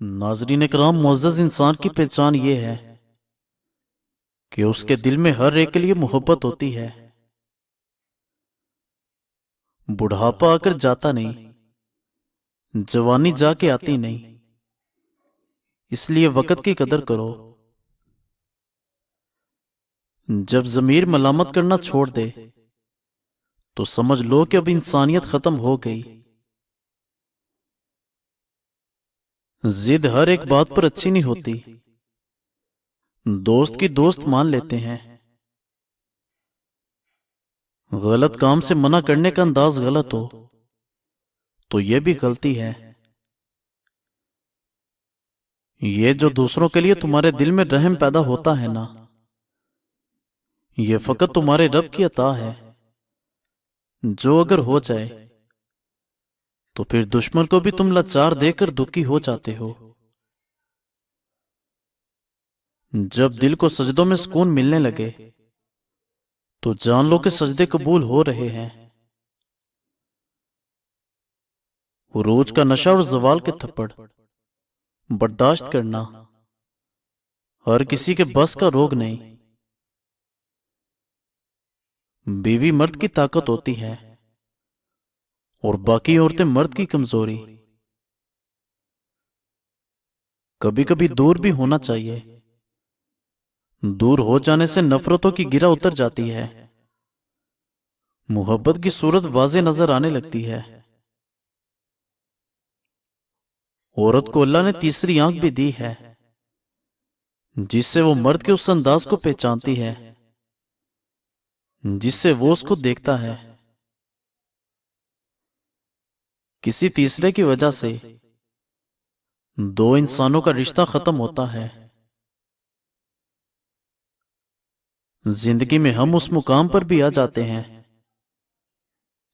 ناظرین کرام، معزز انسان کی پہچان یہ ہے کہ اس کے دل میں ہر ایک کے لیے محبت ہوتی ہے۔ بڑھاپا آ کر جاتا نہیں، جوانی جا کے آتی نہیں، اس لیے وقت کی قدر کرو۔ جب ضمیر ملامت کرنا چھوڑ دے تو سمجھ لو کہ اب انسانیت ختم ہو گئی۔ ضد ہر ایک بات پر اچھی نہیں ہوتی، دوست کی دوست مان لیتے ہیں۔ غلط کام سے منع کرنے کا انداز غلط ہو تو یہ بھی غلطی ہے۔ یہ جو دوسروں کے لیے تمہارے دل میں رحم پیدا ہوتا ہے نا، یہ فقط تمہارے رب کی عطا ہے، جو اگر ہو جائے تو پھر دشمن کو بھی تم لاچار دے کر دکھی ہو جاتے ہو۔ جب دل کو سجدوں میں سکون ملنے لگے تو جان لو کہ سجدے قبول ہو رہے ہیں۔ عروج کا نشہ اور زوال کے تھپڑ برداشت کرنا ہر کسی کے بس کا روگ نہیں۔ بیوی مرد کی طاقت ہوتی ہے اور باقی عورتیں مرد کی کمزوری۔ کبھی کبھی دور بھی ہونا چاہیے، دور ہو جانے سے نفرتوں کی گرہ اتر جاتی ہے، محبت کی صورت واضح نظر آنے لگتی ہے۔ عورت کو اللہ نے تیسری آنکھ بھی دی ہے، جس سے وہ مرد کے اس انداز کو پہچانتی ہے جس سے وہ اس کو دیکھتا ہے۔ کسی تیسرے کی وجہ سے دو انسانوں کا رشتہ ختم ہوتا ہے۔ زندگی میں ہم اس مقام پر بھی آ جاتے ہیں،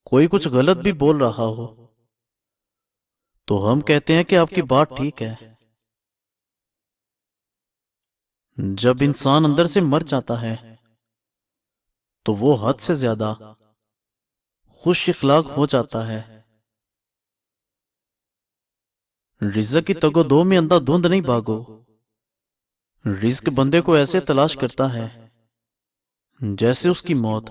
کوئی کچھ غلط بھی بول رہا ہو تو ہم کہتے ہیں کہ آپ کی بات ٹھیک ہے۔ جب انسان اندر سے مر جاتا ہے تو وہ حد سے زیادہ خوش اخلاق ہو جاتا ہے۔ رزق کی تگ و دو میں اندھا دھند نہیں بھاگو، رزق بندے کو ایسے تلاش کرتا ہے جیسے اس کی موت۔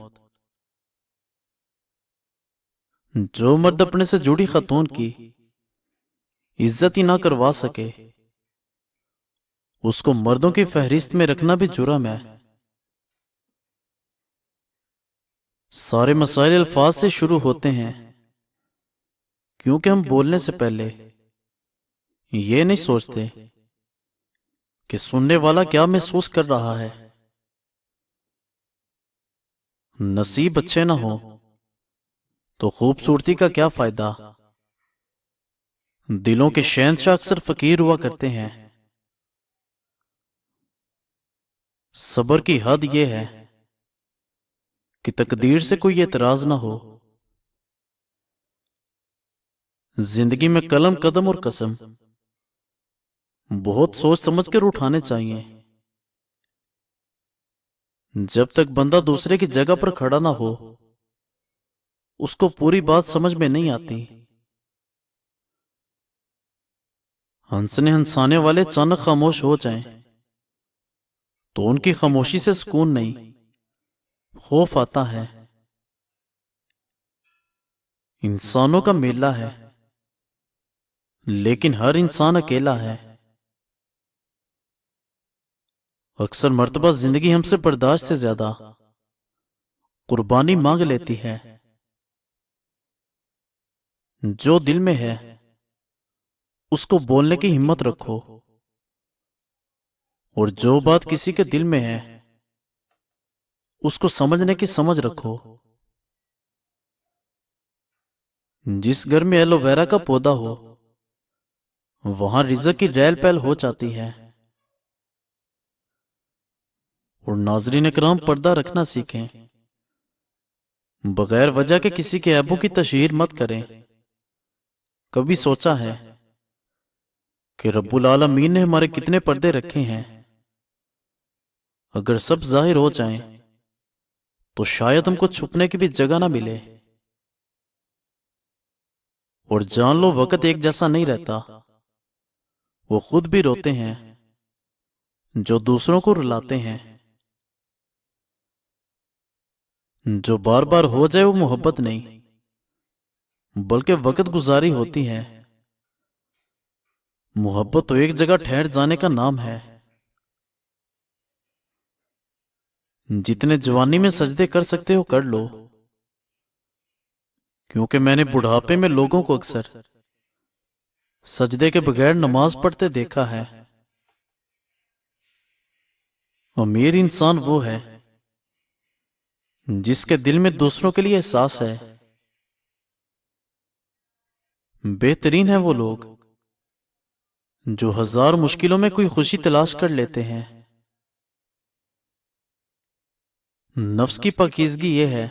جو مرد اپنے سے جڑی خاتون کی عزت ہی نہ کروا سکے، اس کو مردوں کی فہرست میں رکھنا بھی جرم ہے۔ سارے مسائل الفاظ سے شروع ہوتے ہیں، کیونکہ ہم بولنے سے پہلے یہ نہیں سوچتے کہ سننے والا کیا محسوس کر رہا ہے۔ نصیب اچھے نہ ہو تو خوبصورتی کا کیا فائدہ؟ دلوں کے شہنشاہ اکثر فقیر ہوا کرتے ہیں۔ صبر کی حد یہ ہے کہ تقدیر سے کوئی اعتراض نہ ہو۔ زندگی میں قلم، قدم اور قسم بہت سوچ سمجھ کر اٹھانے چاہیے۔ جب تک بندہ دوسرے کی جگہ پر کھڑا نہ ہو، اس کو پوری بات سمجھ میں نہیں آتی۔ ہنسنے ہنسانے والے اچانک خاموش ہو جائیں تو ان کی خاموشی سے سکون نہیں، خوف آتا ہے۔ انسانوں کا میلہ ہے لیکن ہر انسان اکیلا ہے۔ اکثر مرتبہ زندگی ہم سے برداشت سے زیادہ قربانی مانگ لیتی ہے۔ جو دل میں ہے اس کو بولنے کی ہمت رکھو، اور جو بات کسی کے دل میں ہے اس کو سمجھنے کی سمجھ رکھو۔ جس گھر میں ایلو ویرا کا پودا ہو وہاں رزق کی ریل پیل ہو جاتی ہے۔ اور ناظرین اکرام، پردہ رکھنا سیکھیں، بغیر وجہ کے کسی کے عیبوں کی تشہیر مت کریں۔ کبھی سوچا ہے کہ رب العالمین نے ہمارے کتنے پردے رکھے ہیں؟ اگر سب ظاہر ہو جائیں تو شاید ہم کو چھپنے کی بھی جگہ نہ ملے۔ اور جان لو وقت ایک جیسا نہیں رہتا، وہ خود بھی روتے ہیں جو دوسروں کو رلاتے ہیں. جو بار بار ہو جائے وہ محبت نہیں بلکہ وقت گزاری ہوتی ہے. محبت تو ایک جگہ ٹھہر جانے کا نام ہے. جتنے جوانی میں سجدے کر سکتے ہو کر لو، کیونکہ میں نے بڑھاپے میں لوگوں کو اکثر سجدے کے بغیر نماز پڑھتے دیکھا ہے. امیر انسان وہ ہے جس کے دل میں دوسروں کے لیے احساس ہے. بہترین ہے وہ لوگ جو ہزار مشکلوں میں کوئی خوشی تلاش کر لیتے ہیں. نفس کی پاکیزگی یہ ہے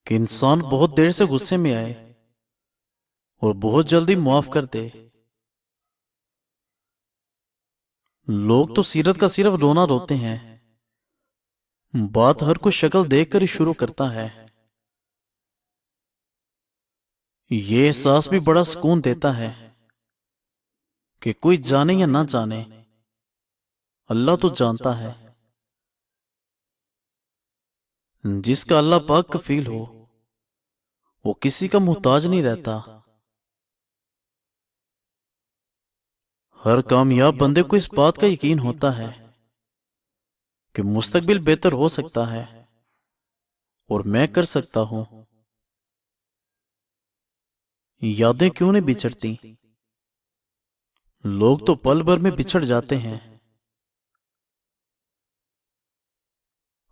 کہ انسان بہت دیر سے غصے میں آئے اور بہت جلدی معاف کر دے. لوگ تو سیرت کا صرف رونا روتے ہیں، بات ہر کوئی شکل دیکھ کر ہی شروع کرتا ہے. یہ احساس بھی بڑا سکون دیتا ہے کہ کوئی جانے یا نہ جانے، اللہ تو جانتا ہے. جس کا اللہ پاک کفیل ہو وہ کسی کا محتاج نہیں رہتا. ہر کامیاب بندے کو اس بات کا یقین ہوتا ہے کہ مستقبل بہتر ہو سکتا ہے اور میں کر سکتا ہوں. یادیں کیوں نہیں بچھڑتی؟ لوگ تو پل بھر میں بچھڑ جاتے ہیں.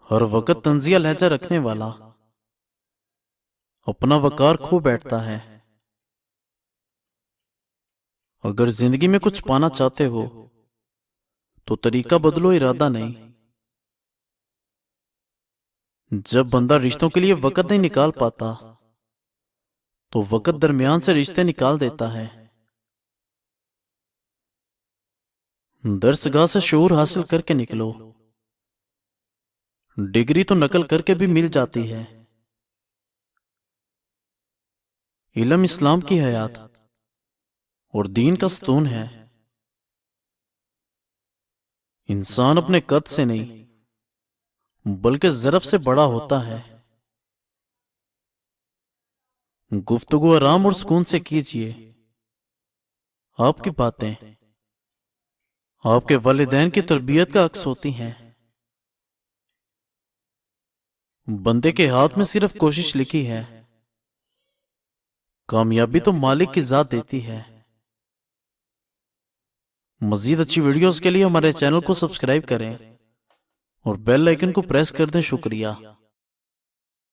ہر وقت طنزیہ لہجہ رکھنے والا اپنا وقار کھو بیٹھتا ہے. اگر زندگی میں کچھ پانا چاہتے ہو تو طریقہ بدلو، ارادہ نہیں. جب بندہ رشتوں کے لیے وقت نہیں نکال پاتا تو وقت درمیان سے رشتے نکال دیتا ہے. درسگاہ سے شعور حاصل کر کے نکلو، ڈگری تو نقل کر کے بھی مل جاتی ہے. علم اسلام کی حیات اور دین کا ستون ہے. انسان اپنے قد سے نہیں بلکہ ظرف سے بڑا ہوتا ہے. گفتگو آرام اور سکون سے کیجیے. آپ کی باتیں آپ کے والدین کی تربیت کا عکس ہوتی ہیں. بندے کے ہاتھ میں صرف کوشش لکھی ہے، کامیابی تو مالک کی ذات دیتی ہے. مزید اچھی ویڈیوز کے لیے ہمارے چینل کو سبسکرائب کریں اور بیل آئیکن کو پریس کر دیں. شکریہ.